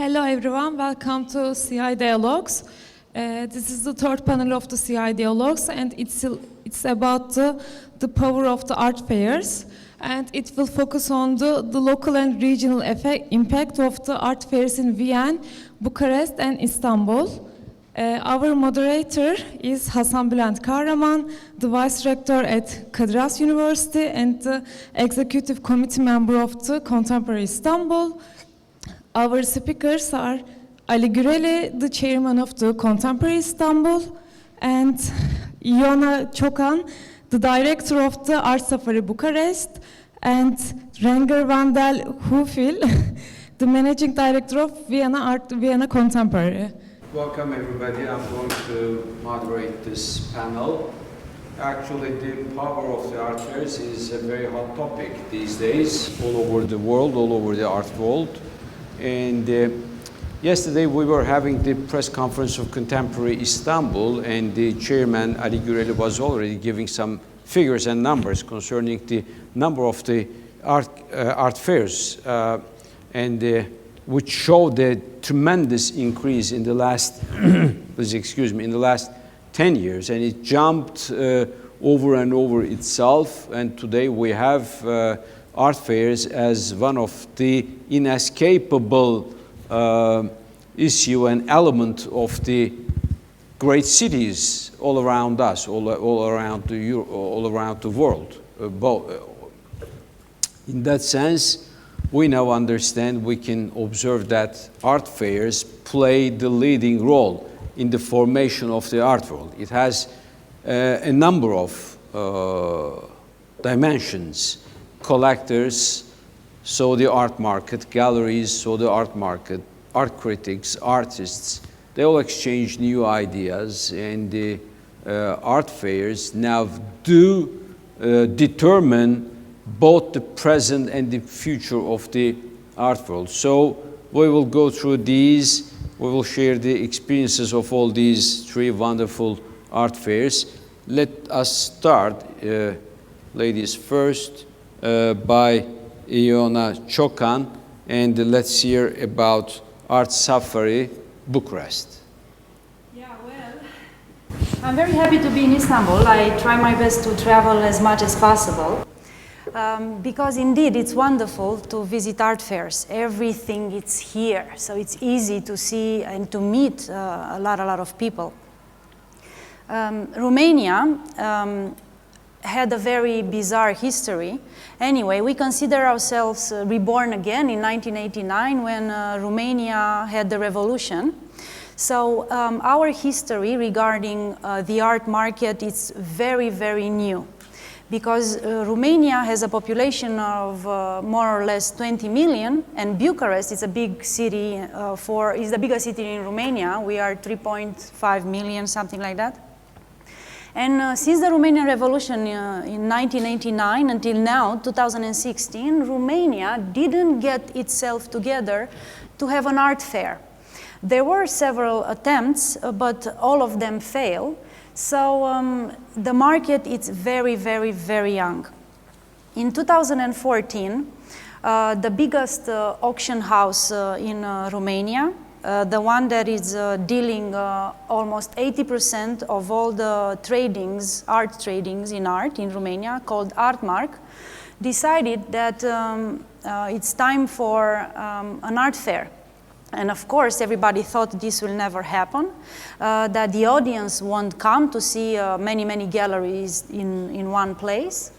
Hello everyone, welcome to CI Dialogues. This is the third panel of the CI Dialogues, and it's about the power of the art fairs, and it will focus on the local and regional impact of the art fairs in Vienna, Bucharest and Istanbul. Our moderator is Hasan Bülent Kahraman, the Vice Rector at Kadir Has University and the Executive Committee member of the Contemporary Istanbul. Our speakers are Ali Güreli, the Chairman of the Contemporary Istanbul, and Ioana Çokan, the Director of the Art Safari Bucharest, and Renger van der Hoefil, the Managing Director of Vienna Contemporary. Welcome everybody. I'm going to moderate this panel. Actually, the power of the art fairs is a very hot topic these days all over the world, all over the art world. And yesterday we were having the press conference of Contemporary Istanbul, and the chairman Ali Güreli was already giving some figures and numbers concerning the number of the art fairs, which showed the tremendous increase in the last, please excuse me, in the last 10 years, and it jumped over and over itself. And today we have art fairs as one of the inescapable issue and element of the great cities all around us, all around the world. In that sense, we now understand, we can observe that art fairs play the leading role in the formation of the art world. It has a number of dimensions. Collectors, so the art market; galleries, so the art market; art critics, artists, they all exchange new ideas, and the art fairs now do determine both the present and the future of the art world. So we will go through these, we will share the experiences of all these three wonderful art fairs. Let us start, ladies first, by Ioana Çokan, and let's hear about Art Safari Bucharest. Yeah, well, I'm very happy to be in Istanbul. I try my best to travel as much as possible. Because indeed it's wonderful to visit art fairs. Everything is here, so it's easy to see and to meet a lot of people. Romania had a very bizarre history. Anyway, we consider ourselves reborn again in 1989 when Romania had the revolution. So our history regarding the art market is very, very new, because Romania has a population of more or less 20 million, and Bucharest is a big city, is the biggest city in Romania. We are 3.5 million, something like that. And since the Romanian Revolution in 1989 until now, 2016, Romania didn't get itself together to have an art fair. There were several attempts, but all of them failed. So the market is very, very, very young. In 2014, the biggest auction house in Romania, the one that is dealing almost 80% of all the tradings, art tradings in Romania, called Artmark, decided that it's time for an art fair. And of course, everybody thought this will never happen, that the audience won't come to see many galleries in one place.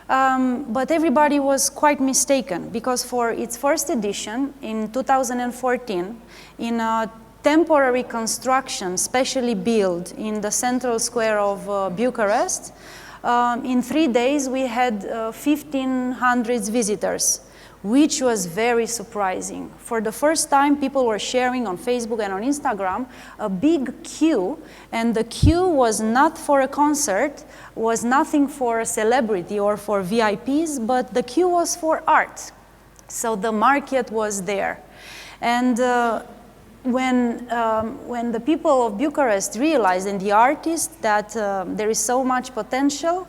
But everybody was quite mistaken, because for its first edition in 2014, in a temporary construction specially built in the central square of Bucharest, in 3 days we had 1,500 visitors, which was very surprising. For the first time, people were sharing on Facebook and on Instagram a big queue, and the queue was not for a concert, was nothing for a celebrity or for VIPs, but the queue was for art. So the market was there. And when the people of Bucharest realized, and the artists, that there is so much potential,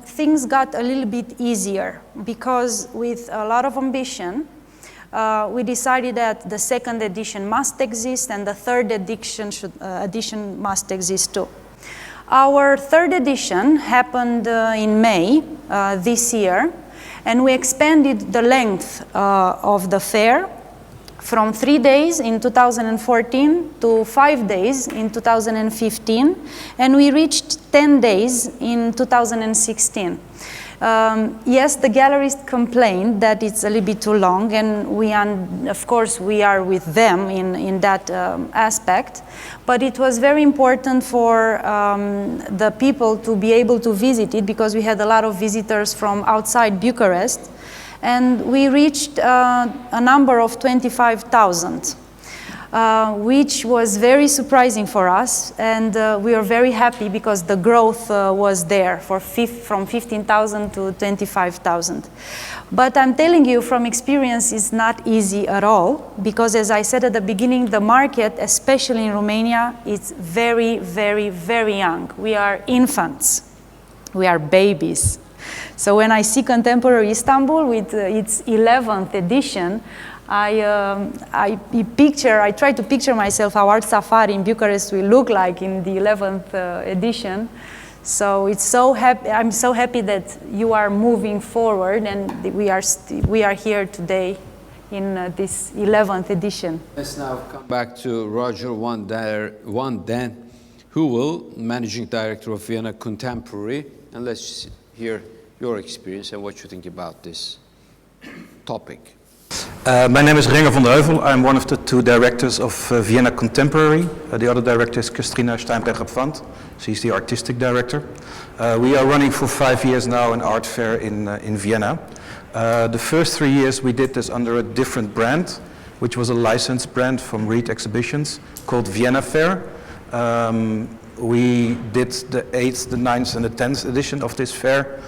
things got a little bit easier, because with a lot of ambition, we decided that the second edition must exist and the third edition must exist too. Our third edition happened in May this year, and we expanded the length of the fair from 3 days in 2014 to 5 days in 2015, and we reached 10 days in 2016. Yes, the galleries complained that it's a little bit too long, and of course we are with them in that aspect, but it was very important for the people to be able to visit it because we had a lot of visitors from outside Bucharest, and we reached a number of 25,000. Which was very surprising for us, and we are very happy because the growth was there from 15,000 to 25,000. But I'm telling you from experience, it's not easy at all, because as I said at the beginning, the market, especially in Romania, is very, very, very young. We are infants. We are babies. So when I see Contemporary Istanbul with its 11th edition, I try to picture myself how Art Safari in Bucharest will look like in the 11th edition. So I'm so happy that you are moving forward, and we are here today in this 11th edition. Let's now come back to Roger Van Den, who will, Managing Director of Viyana Contemporary, and let's hear your experience and what you think about this topic. My name is Renger van der Heuvel. I'm one of the two directors of Viyana Contemporary. The other director is Christina Steinbrecher-Pfand. She's the artistic director. We are running for 5 years now an art fair in Vienna. The first 3 years we did this under a different brand, which was a licensed brand from Reed Exhibitions called Vienna Fair. We did the 8th, the 9th and the 10th edition of this fair.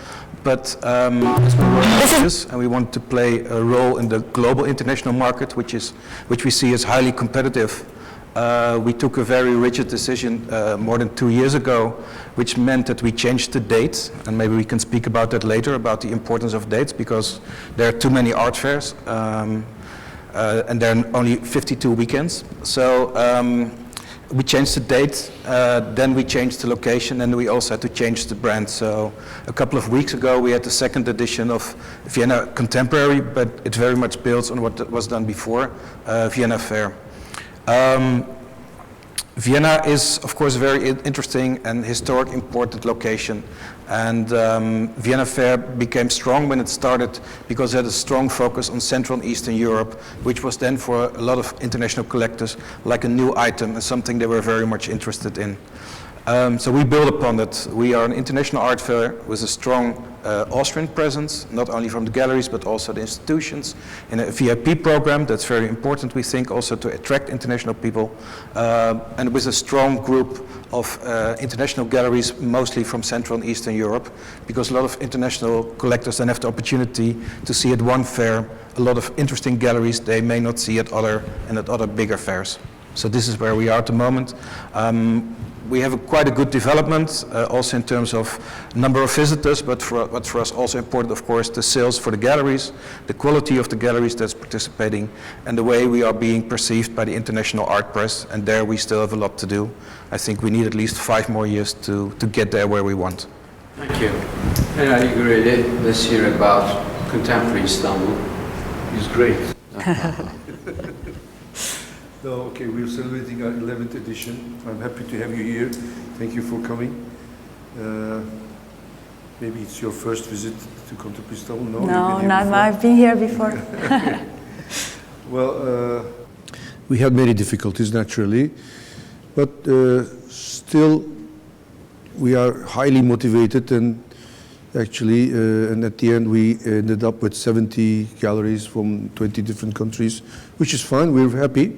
But as we were ambitious and we wanted to play a role in the global international market, which we see as highly competitive, we took a very rigid decision more than 2 years ago, which meant that we changed the date, and maybe we can speak about that later, about the importance of dates, because there are too many art fairs, and there are only 52 weekends. So we changed the date, then we changed the location, and we also had to change the brand. So a couple of weeks ago we had the second edition of Vienna Contemporary, but it very much builds on what was done before, Vienna Fair. Vienna is, of course, a very interesting and historic important location, and Vienna Fair became strong when it started because it had a strong focus on Central and Eastern Europe, which was then for a lot of international collectors like a new item and something they were very much interested in. So we build upon that. We are an international art fair with a strong Austrian presence, not only from the galleries but also the institutions, in a VIP program that's very important, we think, also to attract international people, and with a strong group of international galleries, mostly from Central and Eastern Europe, because a lot of international collectors then have the opportunity to see at one fair a lot of interesting galleries they may not see at other bigger fairs. So this is where we are at the moment. We have quite a good development, also in terms of number of visitors, but for us also important, of course, the sales for the galleries, the quality of the galleries that's participating, and the way we are being perceived by the international art press, and there we still have a lot to do. I think we need at least 5 more years to get there where we want. Thank you. And I agree, let's hear about Contemporary Istanbul. It's great. No, okay, we're celebrating our 11th edition. I'm happy to have you here. Thank you for coming. Maybe it's your first visit to Contemporary Istanbul? No, I've been here before. Well, we had many difficulties, naturally, but still we are highly motivated, and actually, and at the end we ended up with 70 galleries from 20 different countries, which is fine, we're happy.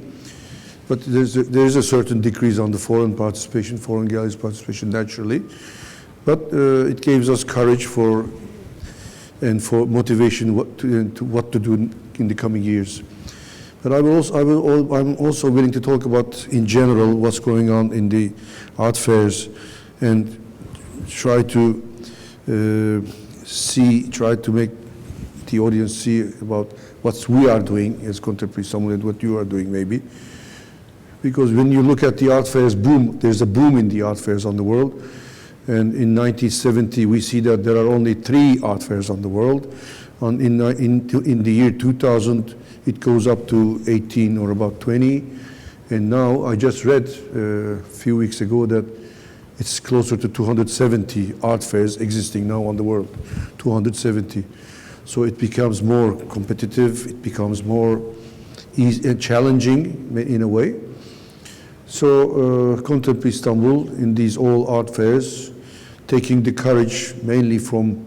But there's a certain decrease on the foreign galleries participation, naturally. But it gives us courage for motivation what to do in the coming years. But I'm also willing to talk about, in general, what's going on in the art fairs, and try to make the audience see about what we are doing as Contemporary Istanbul and what you are doing maybe. Because when you look at the art fairs boom, there's a boom in the art fairs on the world. And in 1970, we see that there are only 3 art fairs on the world. In the year 2000, it goes up to 18 or about 20. And now I just read a few weeks ago that it's closer to 270 art fairs existing now on the world, 270. So it becomes more competitive, it becomes more easy and challenging in a way. So Contemporary Istanbul in these all art fairs, taking the courage mainly from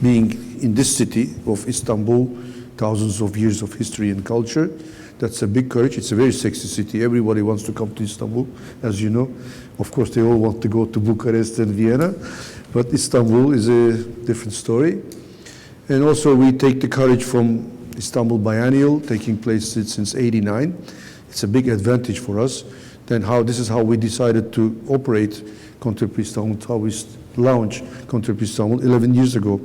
being in this city of Istanbul, thousands of years of history and culture. That's a big courage. It's a very sexy city. Everybody wants to come to Istanbul, as you know. Of course, they all want to go to Bucharest and Vienna, but Istanbul is a different story. And also we take the courage from Istanbul Biennial, taking place since '89. It's a big advantage for us. Then this is how we decided to operate Contemporary Istanbul, how we launched Contemporary Istanbul 11 years ago.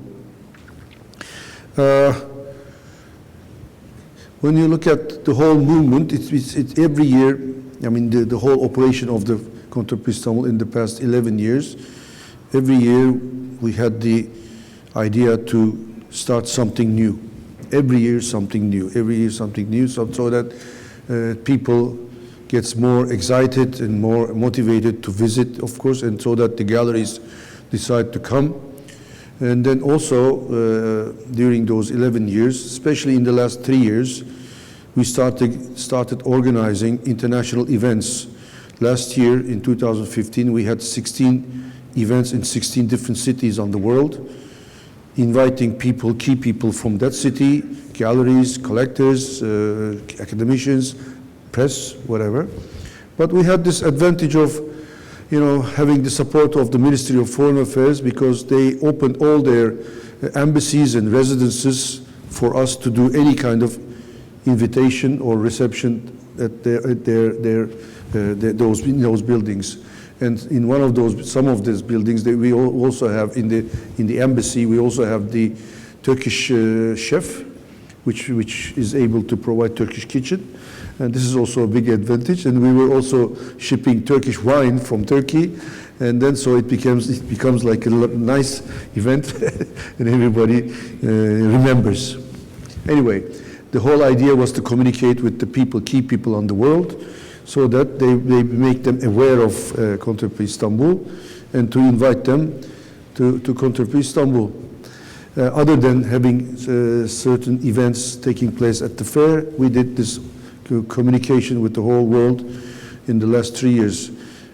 When you look at the whole movement, it's every year, I mean the whole operation of the Contemporary Istanbul in the past 11 years, every year we had the idea to start something new. Every year something new, every year something new, so that people gets more excited and more motivated to visit, of course, and so that the galleries decide to come. And then also during those 11 years, especially in the last 3 years, we started organizing international events. Last year, in 2015, we had 16 events in 16 different cities on the world, inviting people, key people from that city, galleries, collectors, academicians, press, whatever. But we had this advantage of, having the support of the Ministry of Foreign Affairs, because they opened all their embassies and residences for us to do any kind of invitation or reception at those buildings. And in some of these buildings, we also have in the embassy, we also have the Turkish chef, which is able to provide Turkish kitchen. And this is also a big advantage. And we were also shipping Turkish wine from Turkey. And then so it becomes like a nice event and everybody remembers. Anyway, the whole idea was to communicate with the people, key people on the world, so that they make them aware of Contemporary Istanbul and to invite them to Contemporary Istanbul. Other than having certain events taking place at the fair, we did this communication with the whole world in the last 3 years.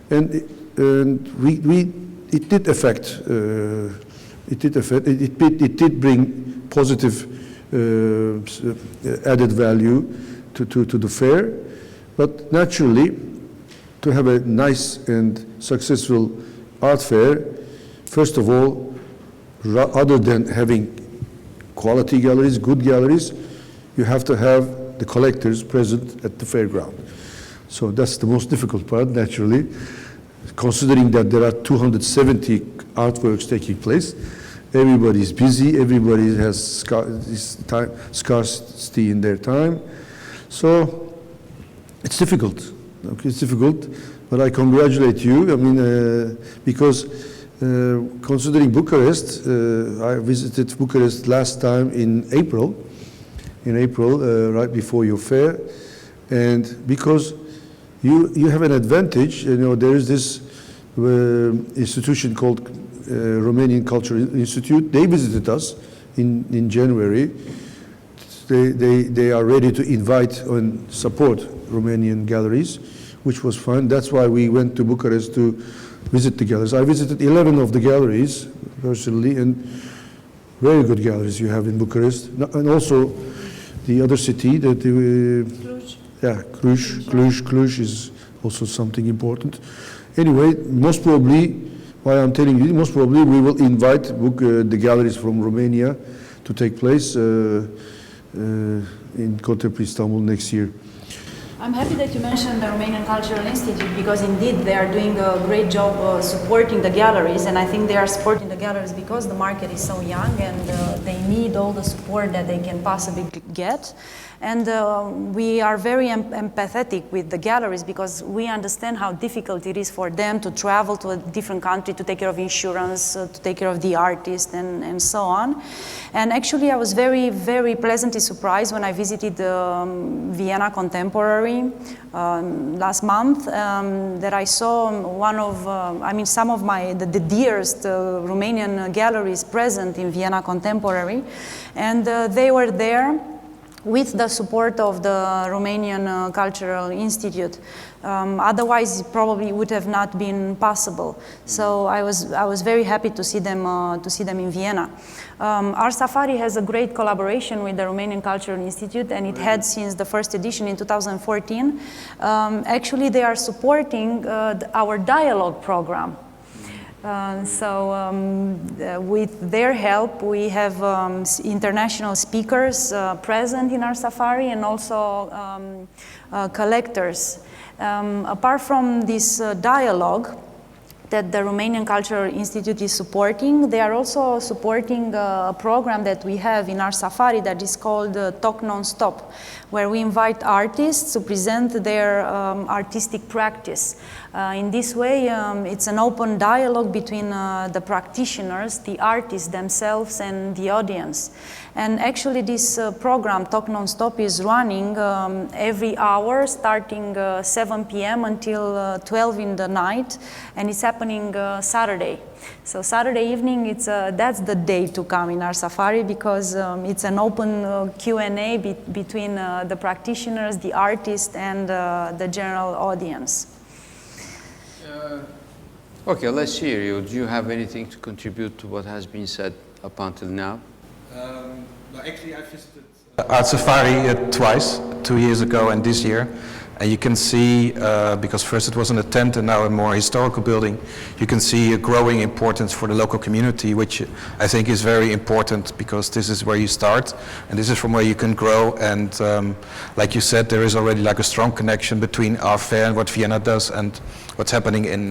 And it did affect, it did bring positive added value to the fair. But naturally, to have a nice and successful art fair, first of all, other than having quality galleries, good galleries, you have to have the collectors present at the fairground. So that's the most difficult part, naturally, considering that there are 270 artworks taking place. Everybody is busy, everybody has scarcity in their time. So it's difficult. Okay, it's difficult, but I congratulate you. I mean, because considering Bucharest, I visited Bucharest last time in April, right before your fair, and because you have an advantage. There is this institution called Romanian Cultural Institute. They visited us in January. They are ready to invite and support Romanian galleries, which was fun. That's why we went to Bucharest to visit the galleries. I visited 11 of the galleries personally, and very good galleries you have in Bucharest. And also the other city, Cluj is also something important. Anyway, most probably, why I'm telling you, most probably we will invite the galleries from Romania to take place in Contemporary Istanbul next year. I'm happy that you mentioned the Romanian Cultural Institute because indeed they are doing a great job supporting the galleries, and I think they are supporting the galleries because the market is so young and they need all the support that they can possibly get. And we are very empathetic with the galleries because we understand how difficult it is for them to travel to a different country to take care of insurance, to take care of the artist and so on. And actually I was very, very pleasantly surprised when I visited Vienna Contemporary last month that I saw some of the dearest Romanian galleries present in Vienna Contemporary, and they were there with the support of the Romanian Cultural Institute. Otherwise, it probably would have not been possible. So I was very happy to see them in Vienna. Our safari has a great collaboration with the Romanian Cultural Institute, and it had since the first edition in 2014. Actually, they are supporting our dialogue program. With their help, we have international speakers present in our safari and also collectors. Apart from this dialogue that the Romanian Cultural Institute is supporting, they are also supporting a program that we have in our safari that is called Talk Non-Stop, where we invite artists to present their artistic practice. In this way, it's an open dialogue between the practitioners, the artists themselves, and the audience. And actually this program, Talk Non-Stop, is running every hour starting 7 p.m. until 12 in the night, and it's happening Saturday. So Saturday evening, that's the day to come in our safari because it's an open Q&A between the practitioners, the artists, and the general audience. Okay, let's hear you. Do you have anything to contribute to what has been said up until now? Actually, I visited Art Safari twice, 2 years ago and this year. And you can see, because first it was in a tent and now a more historical building, you can see a growing importance for the local community, which I think is very important because this is where you start and this is from where you can grow. And like you said, there is already like a strong connection between our fair and what Vienna does and what's happening in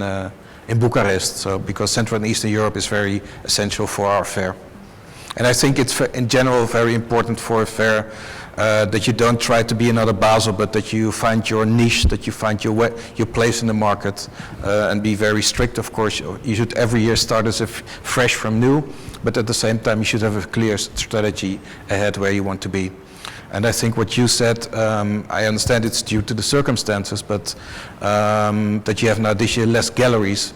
Bucharest. So because Central and Eastern Europe is very essential for our fair. And I think it's in general very important for a fair that you don't try to be another Basel, but that you find your niche, that you find your place in the market, and be very strict. Of course, you should every year start as if fresh from new, but at the same time you should have a clear strategy ahead where you want to be. And I think what you said, I understand it's due to the circumstances, but that you have now this year less galleries.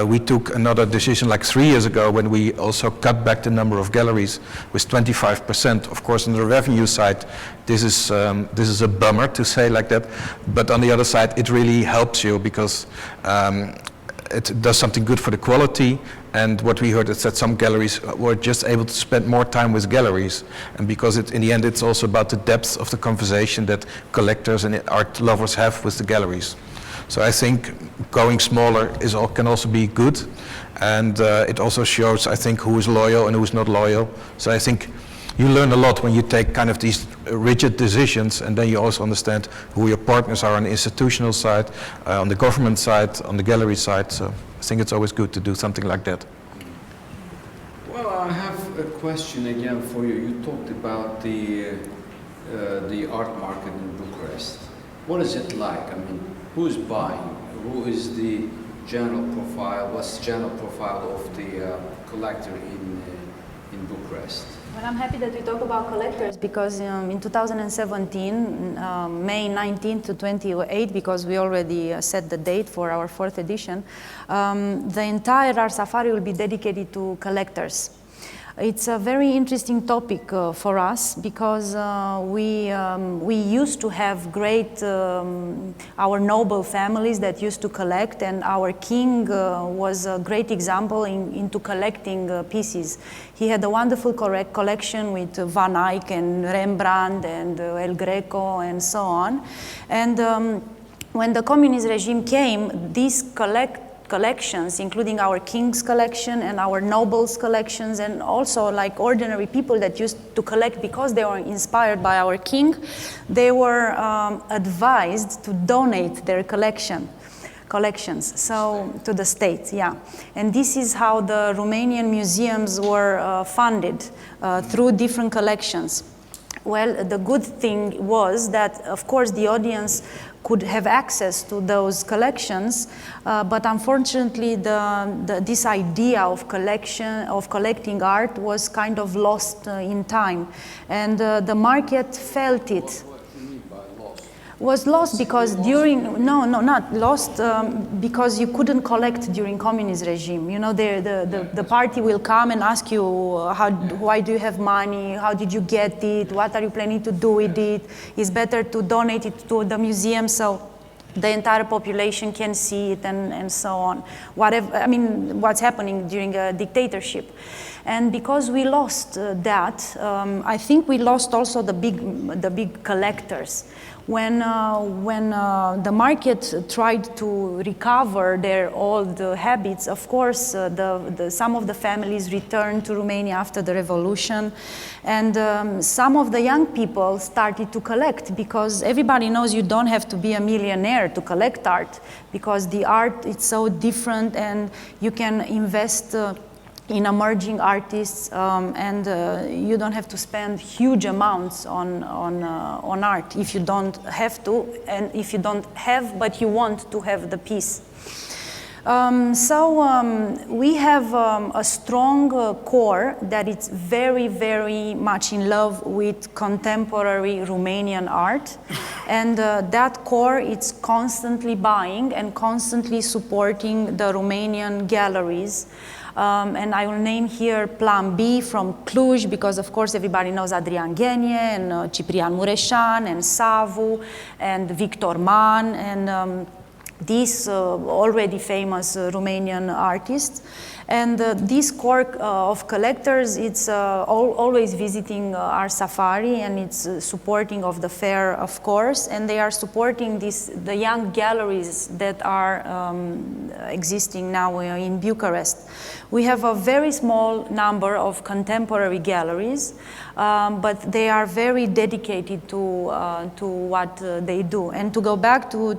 We took another decision like 3 years ago when we also cut back the number of galleries with 25%. Of course, on the revenue side, this is a bummer to say like that. But on the other side, it really helps you because it does something good for the quality. And what we heard is that some galleries were just able to spend more time with galleries. And because in the end, it's also about the depth of the conversation that collectors and art lovers have with the galleries. So I think going smaller can also be good, and it also shows, I think, who is loyal and who is not loyal. So I think you learn a lot when you take kind of these rigid decisions, and then you also understand who your partners are on the institutional side, on the government side, on the gallery side. So I think it's always good to do something like that. Well, I have a question again for you. You talked about the art market in Bucharest. What is it like? I mean, who's buying? Who is the general profile? What's the general profile of the collector in Bucharest? Well, I'm happy that we talk about collectors because in 2017, May 19 to 28, because we already set the date for our 4th edition, the entire Art Safari will be dedicated to collectors. It's a very interesting topic for us because we used to have great, our noble families that used to collect, and our king was a great example into collecting pieces. He had a wonderful collection with Van Eyck and Rembrandt and El Greco and so on. And when the communist regime came, these collections, including our king's collection and our nobles' collections, and also like ordinary people that used to collect because they were inspired by our king, they were advised to donate their collections, so to the state, yeah. And this is how the Romanian museums were funded, through different collections. Well, the good thing was that, of course, the audience could have access to those collections, but unfortunately this idea of collecting art was kind of lost in time, and the market felt it. Was lost because not lost, because you couldn't collect during communist regime. You know, the party will come and ask you, why do you have money? How did you get it? What are you planning to do with it? It's better to donate it to the museum so the entire population can see it, and so on. Whatever, I mean, what's happening during a dictatorship. And because we lost that, I think we lost also the big collectors. When the market tried to recover their old habits, of course, some of the families returned to Romania after the revolution, and some of the young people started to collect, because everybody knows you don't have to be a millionaire to collect art, because the art is so different, and you can invest in emerging artists, and you don't have to spend huge amounts on art if you don't have to, and if you don't have but you want to have the piece. We have a strong core that is very, very much in love with contemporary Romanian art, and that core is constantly buying and constantly supporting the Romanian galleries. And I will name here Plan B from Cluj, because of course everybody knows Adrian Ghenie and Ciprian Mureșan and Savu and Victor Man and these already famous Romanian artists. And this core of collectors, it's always visiting our safari, and it's supporting of the fair, of course, and they are supporting the young galleries that are existing now in Bucharest. We have a very small number of contemporary galleries, but they are very dedicated to what they do. And to go back to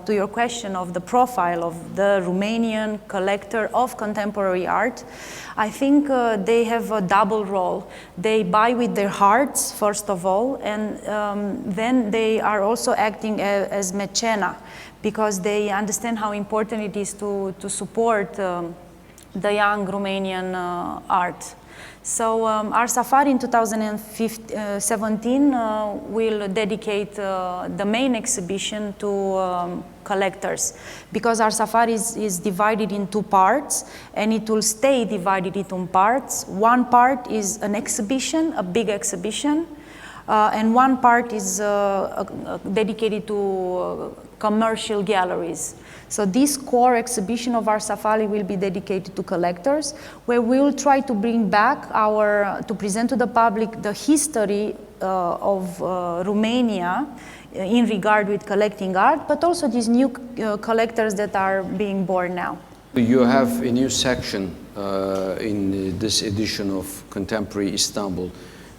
your question of the profile of the Romanian collector of contemporary art, I think they have a double role. They buy with their hearts, first of all, and then they are also acting as mecena, because they understand how important it is to support the young Romanian art. So our safari in 2017 will dedicate the main exhibition to collectors, because our safari is divided in two parts, and it will stay divided into parts. One part is an exhibition, a big exhibition, and one part is dedicated to commercial galleries. So this core exhibition of our safari will be dedicated to collectors, where we will try to bring back to present to the public the history of Romania in regard with collecting art, but also these new collectors that are being born now. You have a new section in this edition of Contemporary Istanbul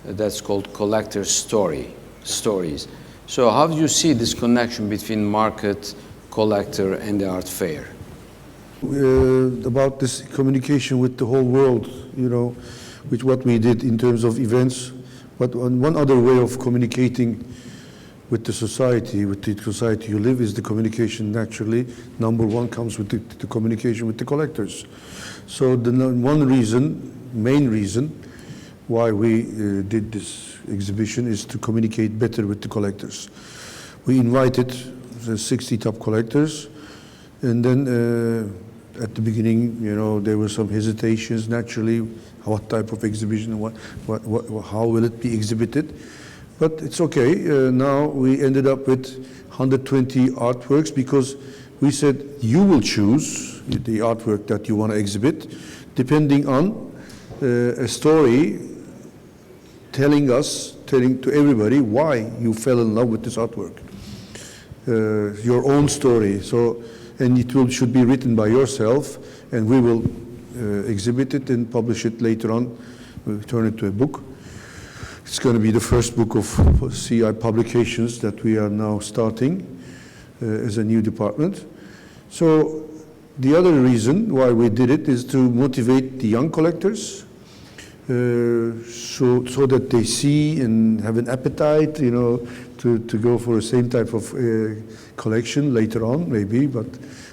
that's called Collector Stories. So how do you see this connection between market, collector, and the art fair? About this communication with the whole world, you know, with what we did in terms of events, but one other way of communicating with the society you live is the communication naturally. Number one comes with the communication with the collectors. So the main reason why we did this exhibition is to communicate better with the collectors. We invited the 60 top collectors, and then at the beginning, you know, there were some hesitations naturally, what type of exhibition, how will it be exhibited, but it's okay. Now we ended up with 120 artworks, because we said you will choose the artwork that you want to exhibit depending on a story telling to everybody why you fell in love with this artwork. Your own story. So and should be written by yourself, and we will exhibit it and publish it later on. We'll turn it to a book. It's going to be the first book of CI publications that we are now starting as a new department. So the other reason why we did it is to motivate the young collectors, so that they see and have an appetite, you know, to go for the same type of collection later on, maybe, but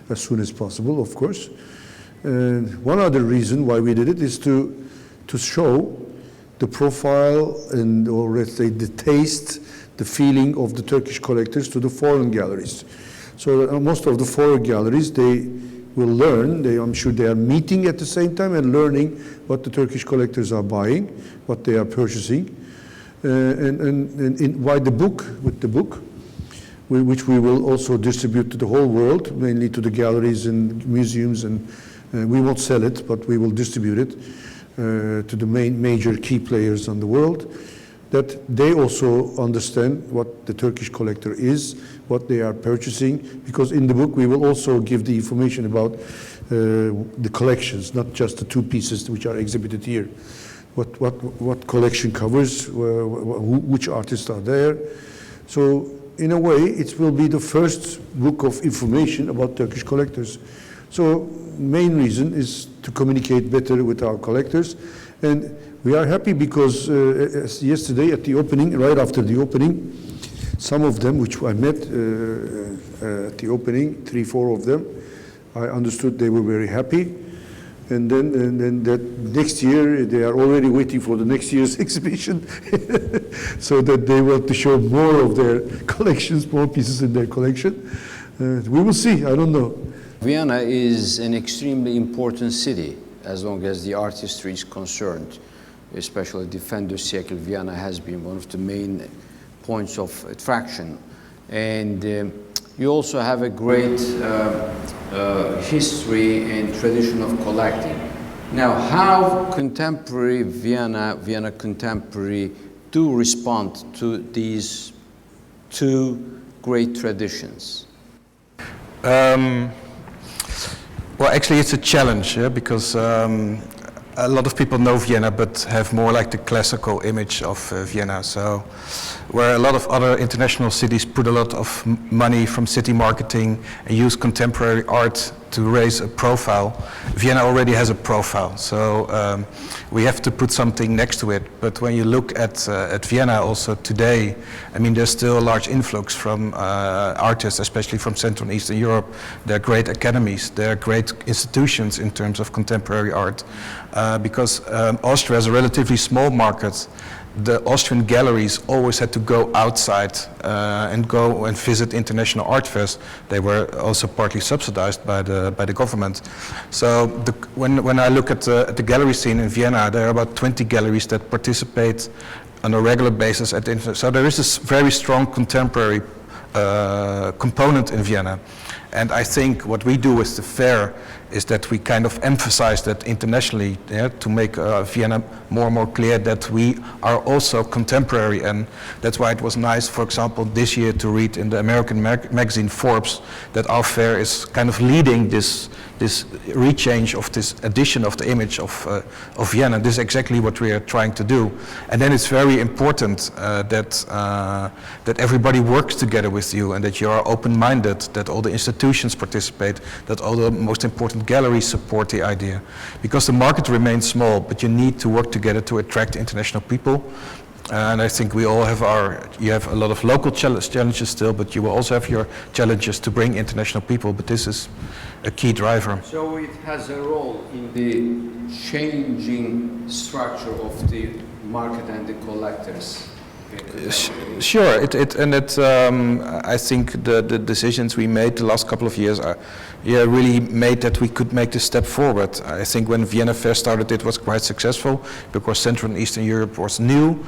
as soon as possible, of course. One other reason why we did it is to show the profile and, or let's say, the taste, the feeling of the Turkish collectors to the foreign galleries. So most of the foreign galleries, they will learn, I'm sure they are meeting at the same time and learning what the Turkish collectors are buying, what they are purchasing. And why the book, with the book, which we will also distribute to the whole world, mainly to the galleries and museums, and we won't sell it, but we will distribute it to the major key players on the world, that they also understand what the Turkish collector is, what they are purchasing, because in the book we will also give the information about the collections, not just the two pieces which are exhibited here. What collection covers, which artists are there. So in a way it will be the first book of information about Turkish collectors. So main reason is to communicate better with our collectors, and we are happy because yesterday at the opening, right after the opening, some of them which I met at the opening, 3-4 of them, I understood they were very happy, and then that next year they are already waiting for the next year's exhibition, so that they want to show more of their collections, more pieces in their collection. We will see. I don't know. Vienna is an extremely important city as long as the art history is concerned, especially the fin de siècle. Vienna has been one of the main points of attraction. And you also have a great history and tradition of collecting. Now, how contemporary Vienna contemporary do respond to these two great traditions? Well, actually it's a challenge, yeah, because a lot of people know Vienna but have more like the classical image of Vienna. So where a lot of other international cities put a lot of money from city marketing and use contemporary art to raise a profile, Vienna already has a profile. So we have to put something next to it. But when you look at Vienna also today, I mean, there's still a large influx from artists, especially from Central and Eastern Europe. There are great academies, there are great institutions in terms of contemporary art. Because Austria is a relatively small market, the Austrian galleries always had to go outside and go and visit international art fairs. They were also partly subsidized by the government. So when I look at the gallery scene in Vienna, there are about 20 galleries that participate on a regular basis at the internet. So there is this very strong contemporary component in Vienna. And I think what we do with the fair is that we kind of emphasize that internationally, yeah, to make Vienna more and more clear that we are also contemporary. And that's why it was nice, for example, this year to read in the American magazine Forbes that our fair is kind of leading this rechange of this edition of the image of Vienna. This is exactly what we are trying to do. And then it's very important that everybody works together with you and that you are open-minded, that all the institutions participate, that all the most important galleries support the idea. Because the market remains small, but you need to work together to attract international people. And I think we all have you have a lot of local challenges still, but you will also have your challenges to bring international people, but this is a key driver. So it has a role in the changing structure of the market and the collectors. Sure, I think the decisions we made the last couple of years really made that we could make this step forward. I think when Vienna Fair started, it was quite successful because Central and Eastern Europe was new.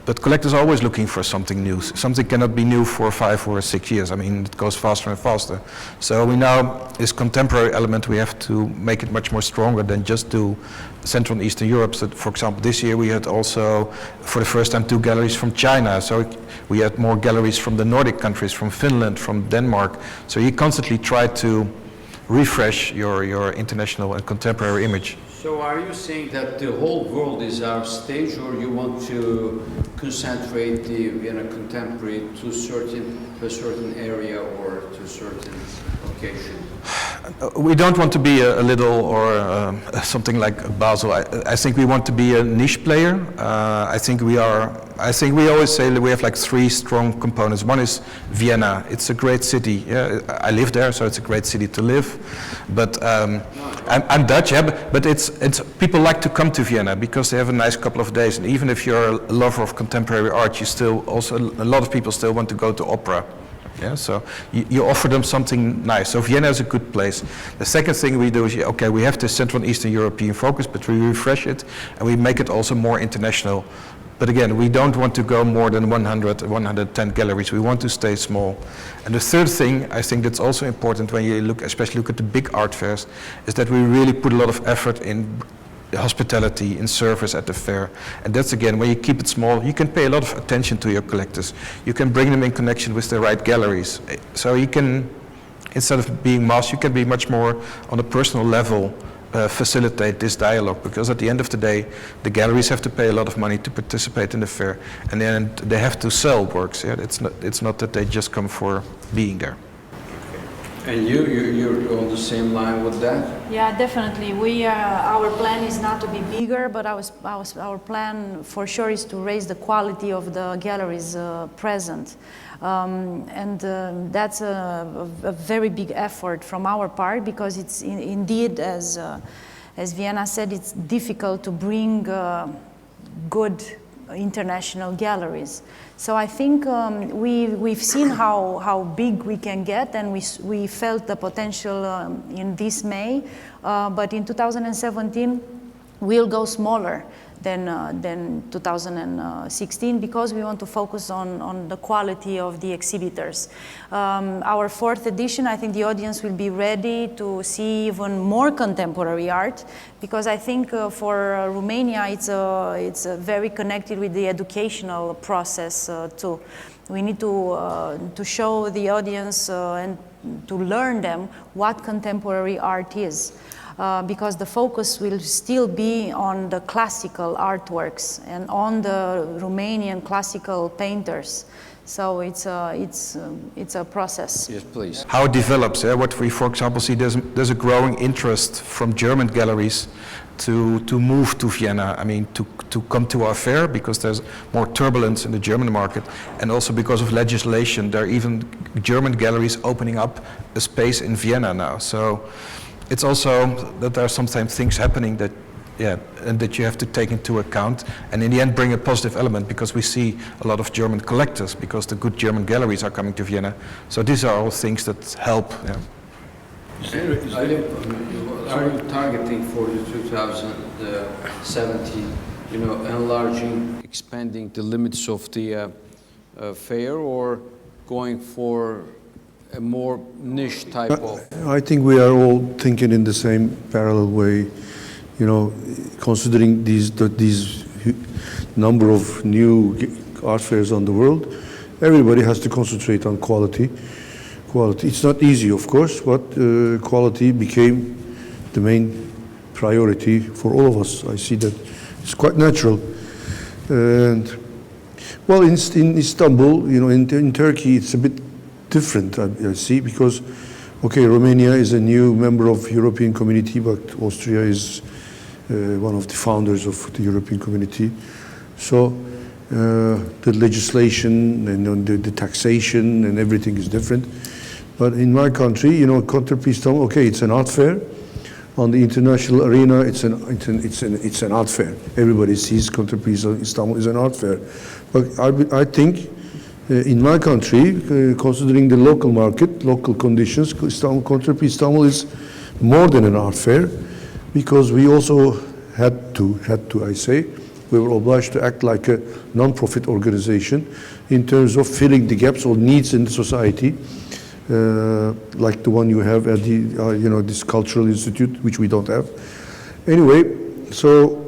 But collectors are always looking for something new. Something cannot be new for 5 or 6 years. I mean, it goes faster and faster. So we now, this contemporary element, we have to make it much more stronger than just do Central and Eastern Europe. So, for example, this year we had also, for the first time, 2 galleries from China. So we had more galleries from the Nordic countries, from Finland, from Denmark. So you constantly try to refresh your international and contemporary image. So are you saying that the whole world is our stage, or you want to concentrate the Vienna contemporary to a certain area or to a certain location? We don't want to be a little or something like Basel. I think we want to be a niche player. I think we always say that we have like three strong components. One is Vienna. It's a great city. Yeah, I live there, so it's a great city to live. But I'm Dutch, yeah. But it's people like to come to Vienna because they have a nice couple of days. And even if you're a lover of contemporary art, you still also a lot of people still want to go to opera. Yeah, so you offer them something nice. So Vienna is a good place. The second thing we do is, okay, we have the Central and Eastern European focus, but we refresh it and we make it also more international. But again, we don't want to go more than 100, 110 galleries. We want to stay small. And the third thing, I think that's also important when you look, especially look at the big art fairs, is that we really put a lot of effort in hospitality, in service at the fair. And that's again, when you keep it small, you can pay a lot of attention to your collectors. You can bring them in connection with the right galleries. So you can, instead of being mass, you can be much more on a personal level, facilitate this dialogue, because at the end of the day, the galleries have to pay a lot of money to participate in the fair, and then they have to sell works. Yeah? It's not that they just come for being there. And you're on the same line with that? Yeah, definitely. Our plan is not to be bigger, but our plan for sure is to raise the quality of the galleries present. That's a very big effort from our part, because it's indeed, as Vienna said, it's difficult to bring good international galleries. So I think we've seen how big we can get, and we felt the potential in this May, but in 2017 we'll go smaller than 2016, because we want to focus on the quality of the exhibitors. Our fourth edition, I think the audience will be ready to see even more contemporary art, because I think for Romania it's very connected with the educational process too. We need to show the audience and to learn them what contemporary art is. Because the focus will still be on the classical artworks and on the Romanian classical painters. So it's a process. Yes, please. How it develops, what we, for example, see, there's a growing interest from German galleries to move to Vienna. I mean, to come to our fair, because there's more turbulence in the German market, and also because of legislation, there are even German galleries opening up a space in Vienna now. So it's also that there are sometimes things happening that, and that you have to take into account, and in the end bring a positive element, because we see a lot of German collectors, because the good German galleries are coming to Vienna. So these are all things that help. Yeah. Are you targeting for the 2017, enlarging, expanding the limits of the fair, or going for a more niche type of? I think we are all thinking in the same parallel way, considering these number of new art fairs on the world. Everybody has to concentrate on quality. It's not easy, of course, but quality became the main priority for all of us. I see that it's quite natural. And well, in Istanbul, in Turkey, it's a bit different, I see, because, okay, Romania is a new member of European community, but Austria is one of the founders of the European community. So the legislation and the taxation and everything is different. But in my country, Contemporary Istanbul, okay, it's an art fair. On the international arena, it's an art fair. Everybody sees Contemporary Istanbul is an art fair. But I think in my country, considering the local market, local conditions, Contemporary Istanbul is more than an art fair, because we also had to, I say, we were obliged to act like a non-profit organization in terms of filling the gaps or needs in the society, like the one you have at the, this cultural institute, which we don't have. Anyway, so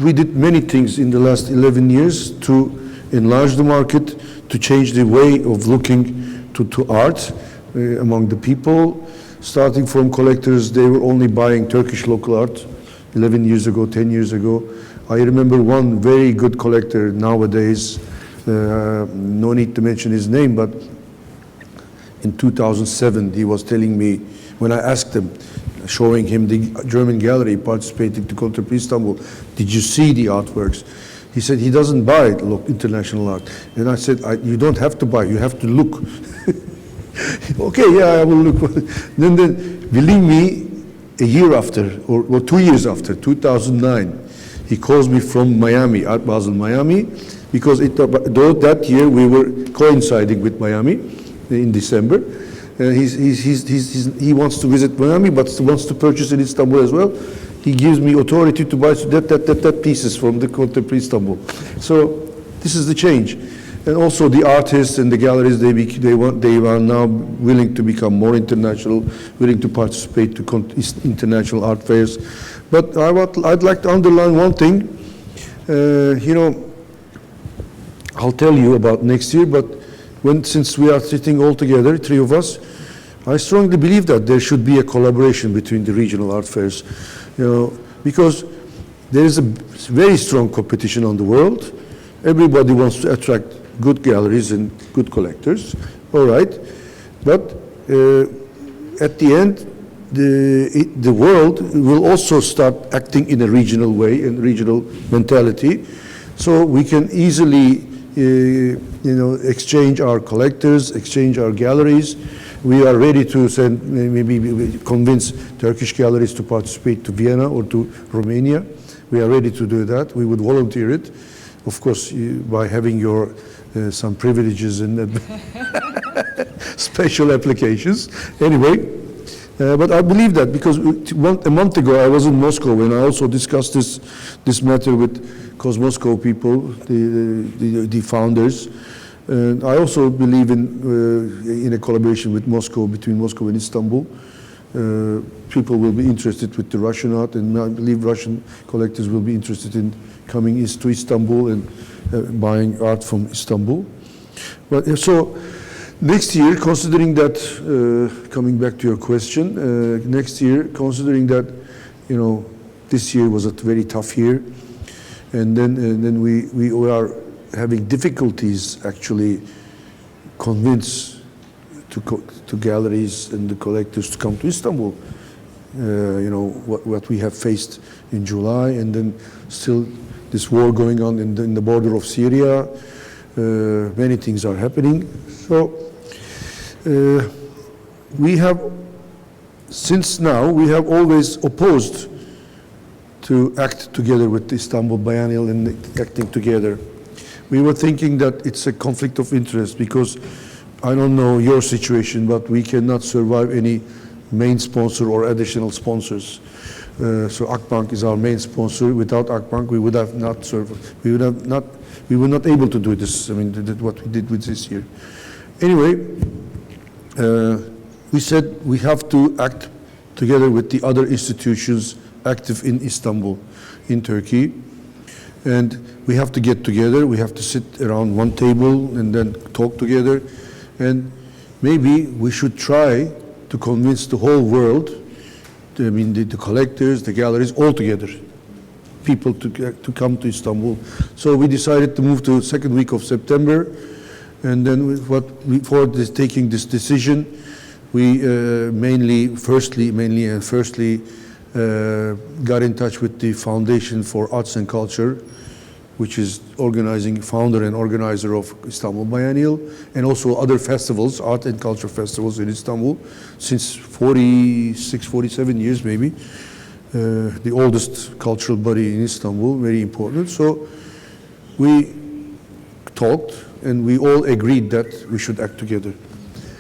we did many things in the last 11 years to enlarge the market, to change the way of looking to art among the people, starting from collectors, they were only buying Turkish local art 11 years ago, 10 years ago. I remember one very good collector nowadays, no need to mention his name, but in 2007 he was telling me, when I asked him, showing him the German gallery participating to Contemporary Istanbul, did you see the artworks? He said he doesn't buy international art. And I said, you don't have to buy, you have to look. Okay, yeah, I will look. Then believe me, a year after, or 2 years after, 2009, he calls me from Miami, Art Basel, Miami, because that year we were coinciding with Miami in December. He wants to visit Miami, but wants to purchase in Istanbul as well. He gives me authority to buy that pieces from the Contemporary Istanbul. So this is the change. And also the artists and the galleries, they are now willing to become more international, willing to participate to international art fairs. But I'd like to underline one thing. I'll tell you about next year, but since we are sitting all together, three of us, I strongly believe that there should be a collaboration between the regional art fairs, because there is a very strong competition on the world. Everybody wants to attract good galleries and good collectors, all right, but at the end, the world will also start acting in a regional way and regional mentality, so we can easily exchange our collectors, exchange our galleries. We are ready to send, maybe convince Turkish galleries to participate to Vienna or to Romania. We are ready to do that. We would volunteer it, of course, by having your some privileges and special applications. Anyway, but I believe that because a month ago I was in Moscow and I also discussed this matter with Cosmoscope people, the founders. And I also believe in a collaboration with Moscow, between Moscow and Istanbul. People will be interested with the Russian art, and I believe Russian collectors will be interested in coming to Istanbul and buying art from Istanbul. But so next year, considering that, coming back to your question, next year, considering that, this year was a very tough year, and then we are having difficulties actually convince to galleries and the collectors to come to Istanbul. What we have faced in July, and then still this war going on in the border of Syria. Many things are happening. So since now we have always opposed to act together with the Istanbul Biennial and acting together. We were thinking that it's a conflict of interest because I don't know your situation, but we cannot survive any main sponsor or additional sponsors. So Akbank is our main sponsor. Without Akbank, we would have not survived. We were not able to do this. I mean, what we did with this year. Anyway, we said we have to act together with the other institutions active in Istanbul, in Turkey. And we have to get together, we have to sit around one table and then talk together. And maybe we should try to convince the whole world, the collectors, the galleries, all together, people to come to Istanbul. So we decided to move to the second week of September. And then before taking this decision, we firstly got in touch with the Foundation for Arts and Culture, which is founder and organizer of Istanbul Biennial, and also other festivals, art and culture festivals in Istanbul, since 46, 47 years maybe. The oldest cultural body in Istanbul, very important. So we talked and we all agreed that we should act together.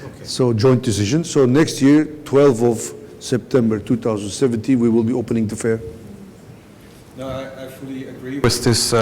Okay. So joint decision. So next year, 12th of September 2017, we will be opening the fair. No, I fully agree with this.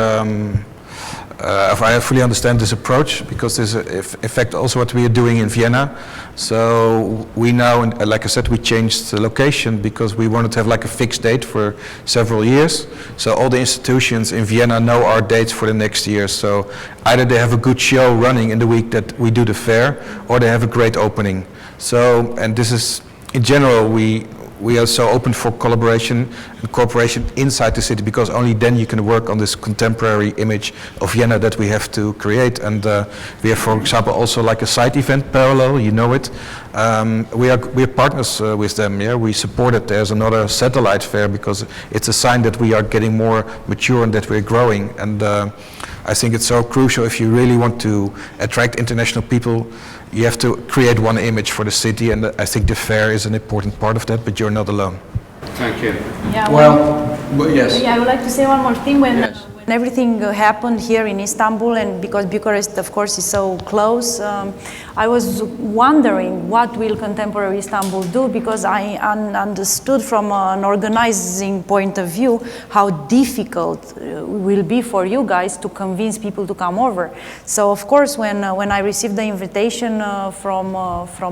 I fully understand this approach because this affects also what we are doing in Vienna. So we now, like I said, we changed the location because we wanted to have like a fixed date for several years. So all the institutions in Vienna know our dates for the next year. So either they have a good show running in the week that we do the fair, or they have a great opening. So, and this is in general, we are so open for collaboration and cooperation inside the city, because only then you can work on this contemporary image of Vienna that we have to create. And we have, for example, also like a side event parallel, you know it. We are partners with them. Yeah, we support it. There's another satellite fair because it's a sign that we are getting more mature and that we're growing. And I think it's so crucial if you really want to attract international people. You have to create one image for the city, and I think the fair is an important part of that, but you're not alone. Thank you. Yeah, Yes. Yeah, I would like to say one more thing. When Yes. everything happened here in Istanbul, and because Bucharest, of course, is so close, I was wondering what will contemporary Istanbul do, because I understood from an organizing point of view how difficult it will be for you guys to convince people to come over. So, of course, when I received the invitation from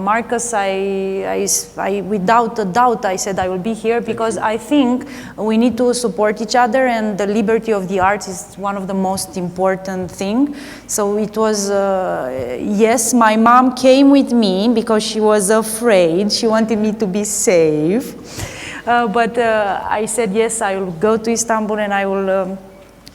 Marcus, I without a doubt, I said I will be here, because I think we need to support each other, and the liberty of the arts is one of the most important thing. So it was, yes, my mom came with me because she was afraid. She wanted me to be safe. But I said, yes, I will go to Istanbul and I will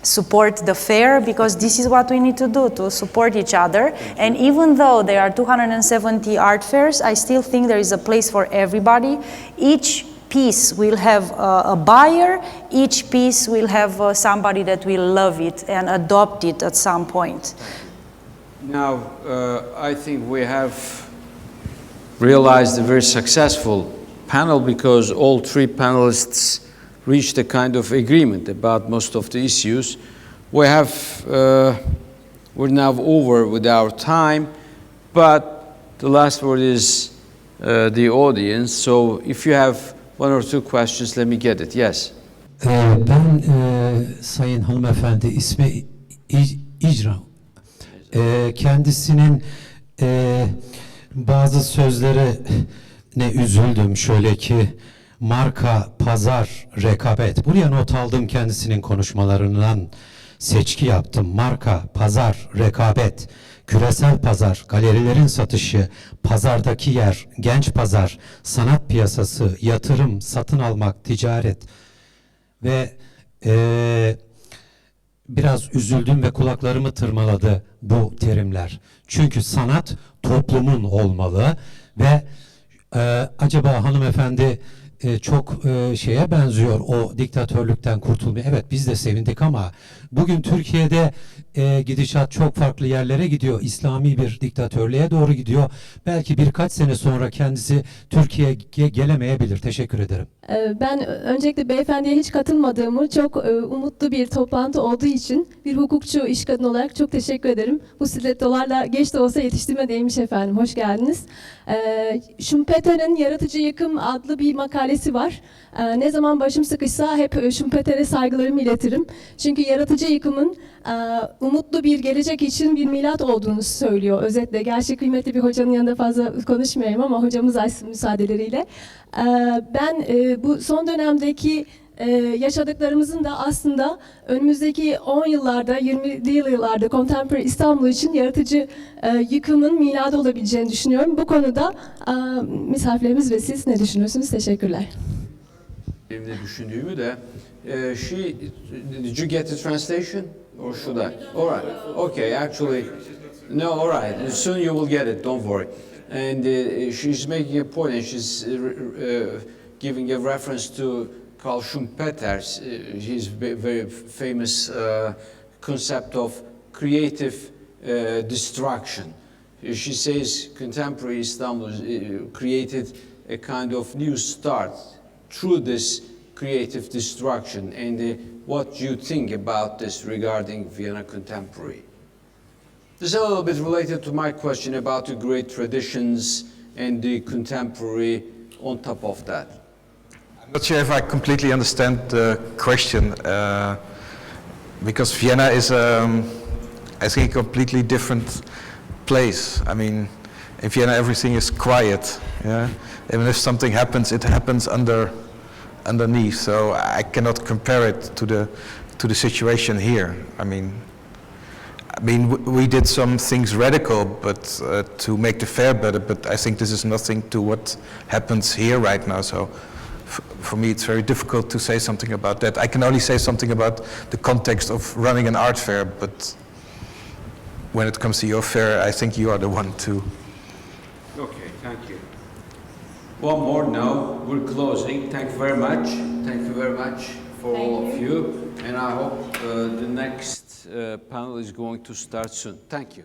support the fair, because this is what we need to do, to support each other. And even though there are 270 art fairs, I still think there is a place for everybody. Each piece will have a buyer, each piece will have somebody that will love it and adopt it at some point. Now, I think we have realized a very successful panel, because all three panelists reached a kind of agreement about most of the issues. We're now over with our time, but the last word is the audience. So if you have one or two questions, let me get it. Yes. Ben Sayın Hanımefendi ismi İcra. Kendisinin bazı sözlerine üzüldüm. Şöyle ki, marka, pazar, rekabet. Buraya not aldım, kendisinin konuşmalarından seçki yaptım. Marka, pazar, rekabet, küresel pazar, galerilerin satışı, pazardaki yer, genç pazar, sanat piyasası, yatırım, satın almak, ticaret ve biraz üzüldüm ve kulaklarımı tırmaladı bu terimler. Çünkü sanat toplumun olmalı ve acaba hanımefendi çok şeye benziyor, o diktatörlükten kurtulmaya. Evet, biz de sevindik ama bugün Türkiye'de gidişat çok farklı yerlere gidiyor. İslami bir diktatörlüğe doğru gidiyor. Belki birkaç sene sonra kendisi Türkiye'ye gelemeyebilir. Teşekkür ederim. Ben öncelikle beyefendiye hiç katılmadığımı, çok umutlu bir toplantı olduğu için bir hukukçu, iş kadını olarak çok teşekkür ederim. Bu stilettolarla geç de olsa yetiştiğime değmiş efendim. Hoş geldiniz. Schumpeter'in Yaratıcı Yıkım adlı bir makalesi var. Ne zaman başım sıkışsa hep Schumpeter'e saygılarımı iletirim. Çünkü yaratıcı yıkımın umutlu bir gelecek için bir milat olduğunu söylüyor. Özetle, gerçi kıymetli bir hocanın yanında fazla konuşmayayım ama hocamız açsın müsaadeleriyle. Ben bu son dönemdeki yaşadıklarımızın da aslında önümüzdeki 10 yıllarda, 20'li yıllarda Contemporary İstanbul için yaratıcı yıkımın miladı olabileceğini düşünüyorum. Bu konuda misafirlerimiz ve siz ne düşünüyorsunuz? Teşekkürler. Benim de düşündüğümü de, did you get the translation or should I? All right. Okay, actually, no, all right. Soon you will get it. Don't worry. And she's making a point, and she's giving a reference to Karl Schumpeter's his very famous concept of creative destruction. She says contemporary Istanbul created a kind of new start through this creative destruction. And what do you think about this regarding Vienna contemporary? This is a little bit related to my question about the great traditions and the contemporary on top of that. I'm not sure if I completely understand the question, because Vienna is, I think, a completely different place. I mean, in Vienna everything is quiet. Yeah? Even if something happens, it happens underneath. So I cannot compare it to the situation here. I mean, I mean, we did some things radical, but to make the fair better. But I think this is nothing to what happens here right now. So, for me, it's very difficult to say something about that. I can only say something about the context of running an art fair. But when it comes to your fair, I think you are the one to. Okay, thank you. One more now. We're closing. Thank you very much. Thank you very much for all of you. And I hope the next panel is going to start soon. Thank you.